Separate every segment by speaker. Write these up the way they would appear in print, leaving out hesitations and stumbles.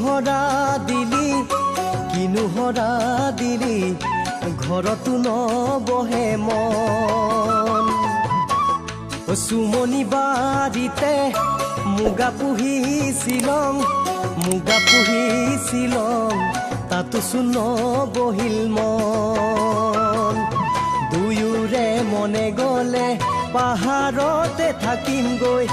Speaker 1: হৰা দিলি কিনো হৰা দিলি ঘৰতো নবহে মন চুমনি বাৰীতে মুগা পুহিছিলং তাতো চোন নবহিল মন দুয়োৰে মনে গ'লে পাহাৰতে থাকিমগৈ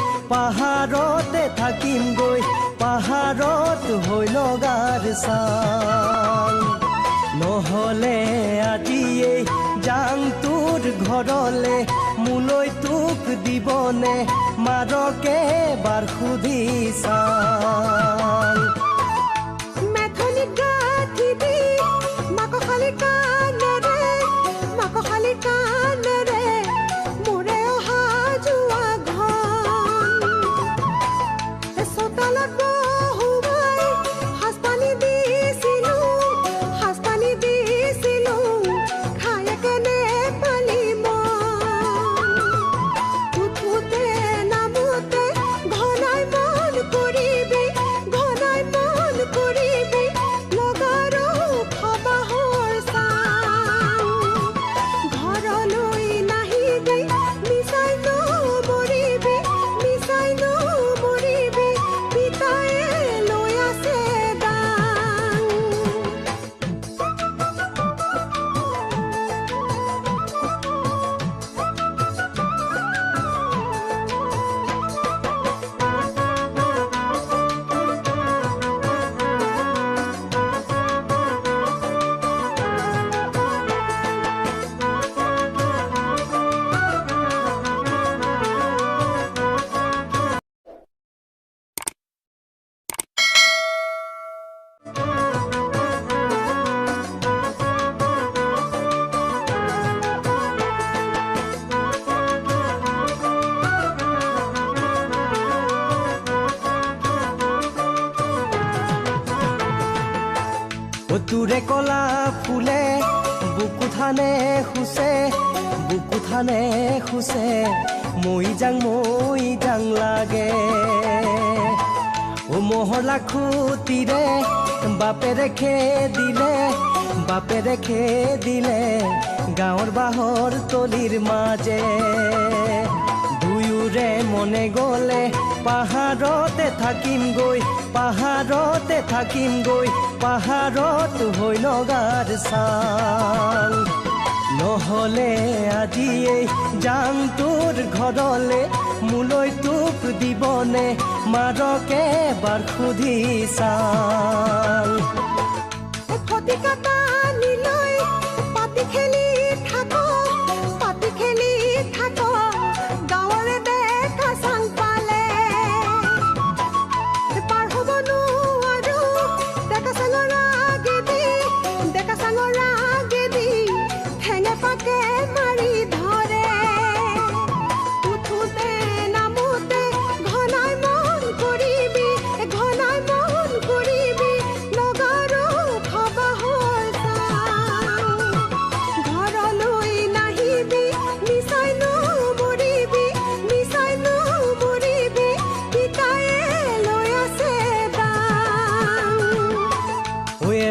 Speaker 1: পাহাৰত হৈ লগাৰ চাং নহ'লে আজিয়েই যাং তোৰ ঘৰলে মোলৈ তোক দিবনে মাৰকে বাৰ সুধি চাং তোৰে কলা ফুলে বুকু থানে খুচে মই যাং লাগে ও মহলা খুটিৰে বাপেৰে খেদিলে গাঁৱৰ বাহৰ তলিৰ মাজে দুয়োৰে মনে গ'লে পাহাৰতে থাকিমগৈ পাহাৰত হৈ লগাৰ চাং নহ'লে আজিয়েই যাং তোৰ ঘৰলে মোলৈ তোক দিবনে মাৰকে বাৰ সুধি চাং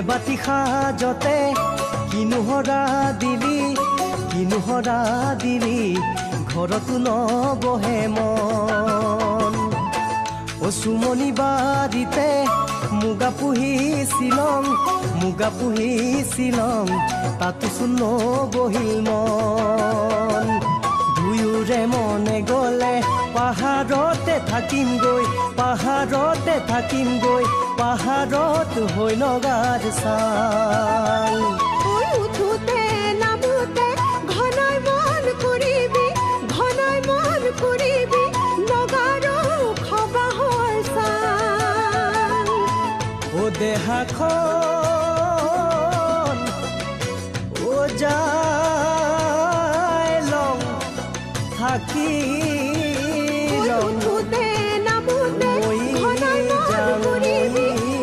Speaker 1: বাতি সাজতে কিনো হৰা দিলি ঘৰতো নবহে মন ও চুমনি বাৰীতে মুগা পুহিছিলং তাতো চোন নবহিল মন দুয়োৰে মনে গ'লে পাহাৰতে থাকিমগৈ পাহাৰত হৈ লগাৰ চাং
Speaker 2: উঠোতে নামোতে ঘনাই মন কৰিবি লগাৰো খবাহৰ চাং
Speaker 1: ও দেহাখন ও যাই লং থাকি লং